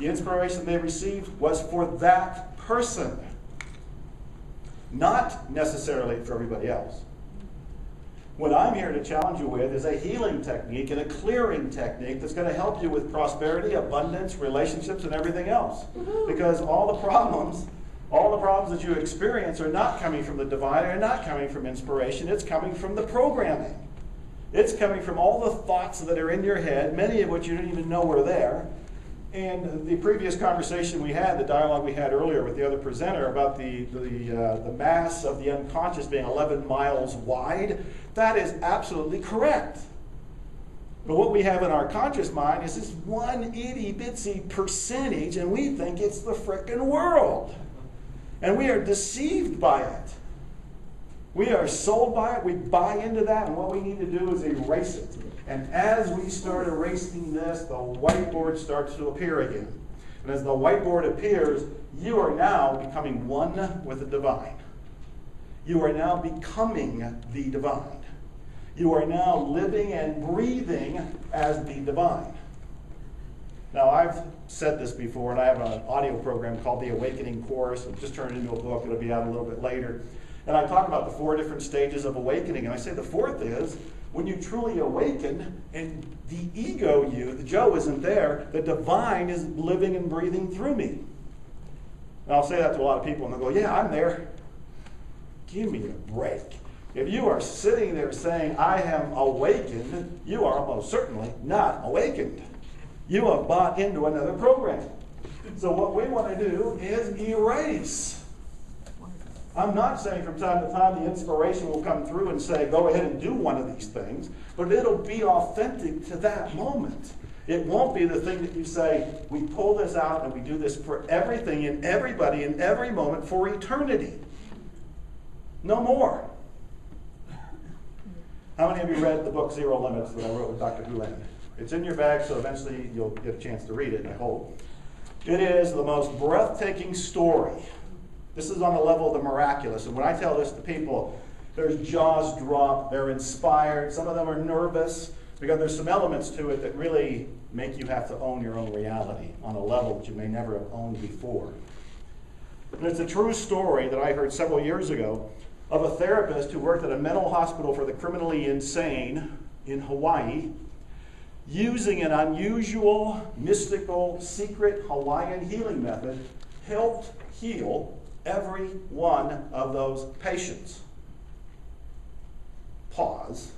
The inspiration they received was for that person, not necessarily for everybody else. What I'm here to challenge you with is a healing technique and a clearing technique that's going to help you with prosperity, abundance, relationships, and everything else. Because all the problems that you experience are not coming from the divine, are not coming from inspiration. It's coming from the programming. It's coming from all the thoughts that are in your head, many of which you didn't even know were there. And the previous conversation we had, the dialogue we had earlier with the other presenter about the mass of the unconscious being 11 miles wide, that is absolutely correct. But what we have in our conscious mind is this one itty-bitsy percentage, and we think it's the frickin' world. And we are deceived by it. We are sold by it, we buy into that, and what we need to do is erase it. And as we start erasing this, the whiteboard starts to appear again. And as the whiteboard appears, you are now becoming one with the divine. You are now becoming the divine. You are now living and breathing as the divine. Now, I've said this before, and I have an audio program called The Awakening Course. I've just turned it into a book. It'll be out a little bit later. And I talk about the 4 different stages of awakening. And I say the 4th is when you truly awaken and the ego you, the Joe, isn't there, the divine is living and breathing through me. And I'll say that to a lot of people, and they'll go, yeah, I'm there. Give me a break. If you are sitting there saying, I am awakened, you are almost certainly not awakened. You have bought into another program. So what we want to do is erase. I'm not saying from time to time the inspiration will come through and say, go ahead and do one of these things, but it'll be authentic to that moment. It won't be the thing that you say, we pull this out and we do this for everything and everybody in every moment for eternity. No more. How many of you read the book Zero Limits that I wrote with Dr. Hulan? It's in your bag, so eventually you'll get a chance to read it, I hope. It is the most breathtaking story. This is on the level of the miraculous. And when I tell this to people, their jaws drop, they're inspired, some of them are nervous, because there's some elements to it that really make you have to own your own reality on a level that you may never have owned before. And it's a true story that I heard several years ago of a therapist who worked at a mental hospital for the criminally insane in Hawaii, using an unusual, mystical, secret Hawaiian healing method, helped heal every one of those patients. Pause.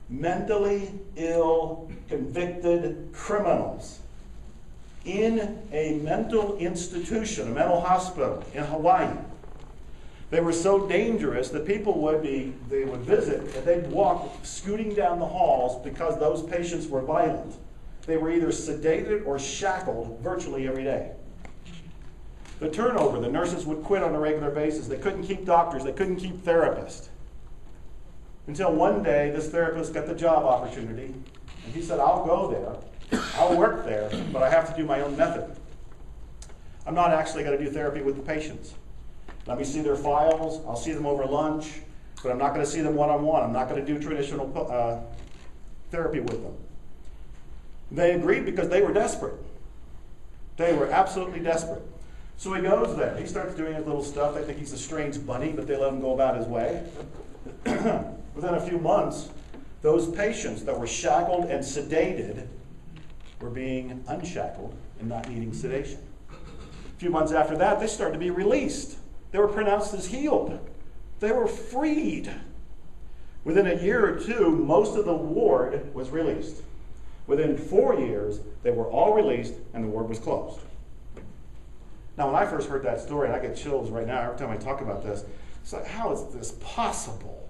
Mentally ill, convicted criminals in a mental institution, a mental hospital in Hawaii. They were so dangerous that people would visit and they'd walk scooting down the halls because those patients were violent. They were either sedated or shackled virtually every day. The turnover, the nurses would quit on a regular basis. They couldn't keep doctors, they couldn't keep therapists. Until one day, this therapist got the job opportunity, and he said, I'll go there, I'll work there, but I have to do my own method. I'm not actually going to do therapy with the patients. Let me see their files, I'll see them over lunch, but I'm not going to see them one-on-one. I'm not going to do traditional therapy with them. They agreed because they were desperate. They were absolutely desperate. So he goes there. He starts doing his little stuff. They think he's a strange bunny, but they let him go about his way. Within a few months, those patients that were shackled and sedated were being unshackled and not needing sedation. A few months after that, they started to be released. They were pronounced as healed. They were freed. Within a year or two, most of the ward was released. Within 4 years, they were all released and the ward was closed. Now, when I first heard that story, and I get chills right now every time I talk about this, it's like, how is this possible?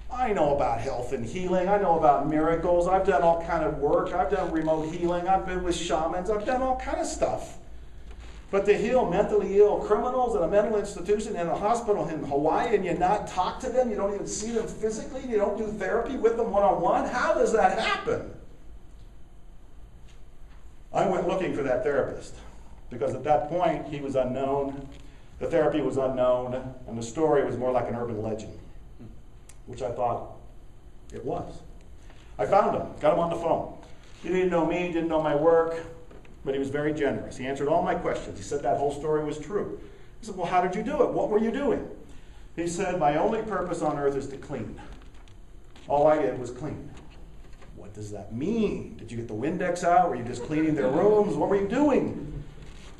I know about health and healing. I know about miracles. I've done all kind of work. I've done remote healing. I've been with shamans. I've done all kind of stuff. But to heal mentally ill criminals in a mental institution in a hospital in Hawaii and you not talk to them, you don't even see them physically, you don't do therapy with them one-on-one, how does that happen? I went looking for that therapist because at that point he was unknown, the therapy was unknown, and the story was more like an urban legend, which I thought it was. I found him, got him on the phone. He didn't know me, didn't know my work. but he was very generous. He answered all my questions. He said that whole story was true. I said, well, how did you do it? What were you doing? He said, my only purpose on earth is to clean. All I did was clean. What does that mean? Did you get the Windex out? Were you just cleaning their rooms? What were you doing?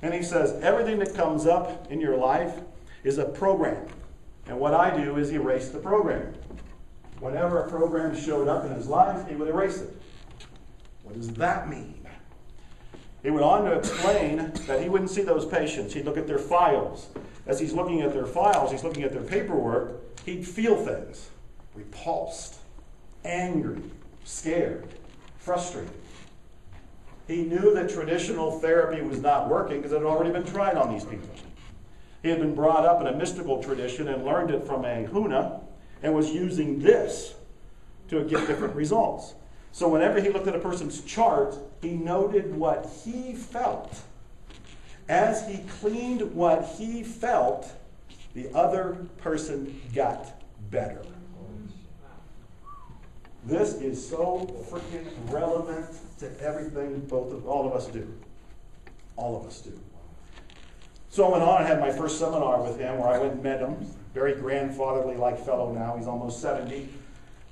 And he says, everything that comes up in your life is a program. And what I do is erase the program. Whenever a program showed up in his life, he would erase it. What does that mean? He went on to explain that he wouldn't see those patients. He'd look at their files. As he's looking at their files, he's looking at their paperwork, he'd feel things. Repulsed, angry, scared, frustrated. He knew that traditional therapy was not working because it had already been tried on these people. He had been brought up in a mystical tradition and learned it from a Huna and was using this to get different results. So whenever he looked at a person's chart, he noted what he felt. As he cleaned what he felt, the other person got better. This is so freaking relevant to everything all of us do. All of us do. So I went on and had my first seminar with him where I went and met him. Very grandfatherly-like fellow now. He's almost 70.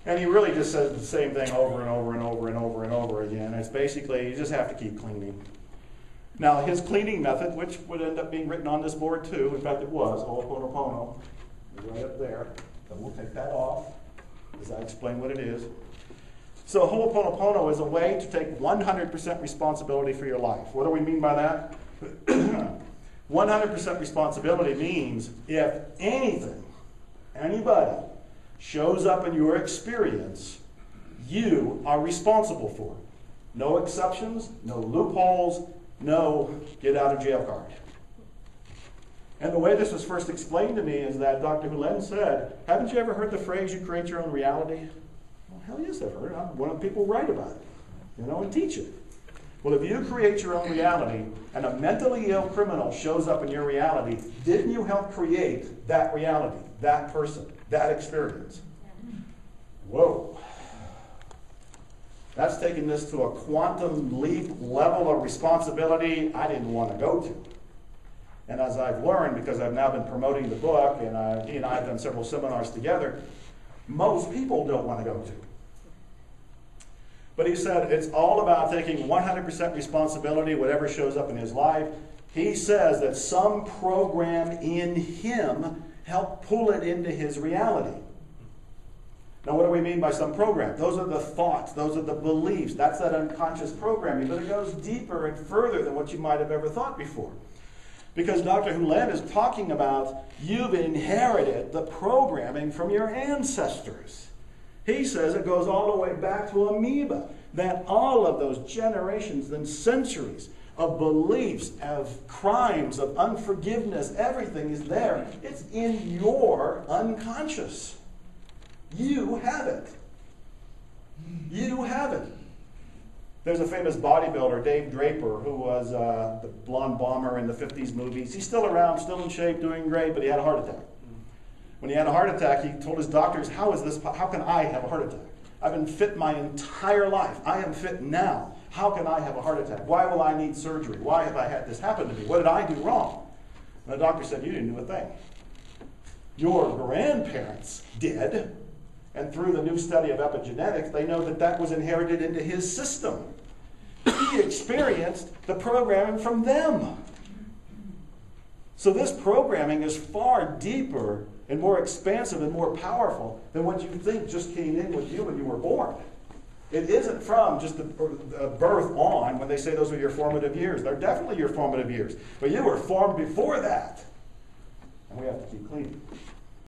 And he really just says the same thing over and over and over and over and over again. It's basically, you just have to keep cleaning. Now, his cleaning method, which would end up being written on this board too, in fact it was, Ho'oponopono, right up there. So we'll take that off as I explain what it is. So Ho'oponopono is a way to take 100% responsibility for your life. What do we mean by that? 100% responsibility means if anything, anybody, shows up in your experience, you are responsible for it. No exceptions, no loopholes, no get out of jail card. And the way this was first explained to me is that Dr. Hulen said, haven't you ever heard the phrase, you create your own reality? Well, hell yes, I've heard it. I'm one of the people who write about it, and teach it. Well, if you create your own reality and a mentally ill criminal shows up in your reality, didn't you help create that reality, that person, that experience? Whoa. That's taking this to a quantum leap level of responsibility I didn't want to go to. And as I've learned, because I've now been promoting the book, and he and I have done several seminars together, most people don't want to go to. But he said it's all about taking 100% responsibility, whatever shows up in his life. He says that some program in him helped pull it into his reality. Now, what do we mean by some program? Those are the thoughts, those are the beliefs. That's that unconscious programming, but it goes deeper and further than what you might have ever thought before. Because Dr. Hulen is talking about you've inherited the programming from your ancestors. He says it goes all the way back to amoeba, that all of those generations and centuries of beliefs, of crimes, of unforgiveness, everything is there. It's in your unconscious. You have it. You have it. There's a famous bodybuilder, Dave Draper, who was the blonde bomber in the 50s movies. He's still around, still in shape, doing great, but he had a heart attack. When he had a heart attack, he told his doctors, how can I have a heart attack? I've been fit my entire life. I am fit now. How can I have a heart attack? Why will I need surgery? Why have I had this happen to me? What did I do wrong? And the doctor said, you didn't do a thing. Your grandparents did. And through the new study of epigenetics, they know that that was inherited into his system. He experienced the programming from them. So this programming is far deeper and more expansive and more powerful than what you think just came in with you when you were born. It isn't from just the birth on when they say those are your formative years. They're definitely your formative years. But you were formed before that. And we have to keep cleaning.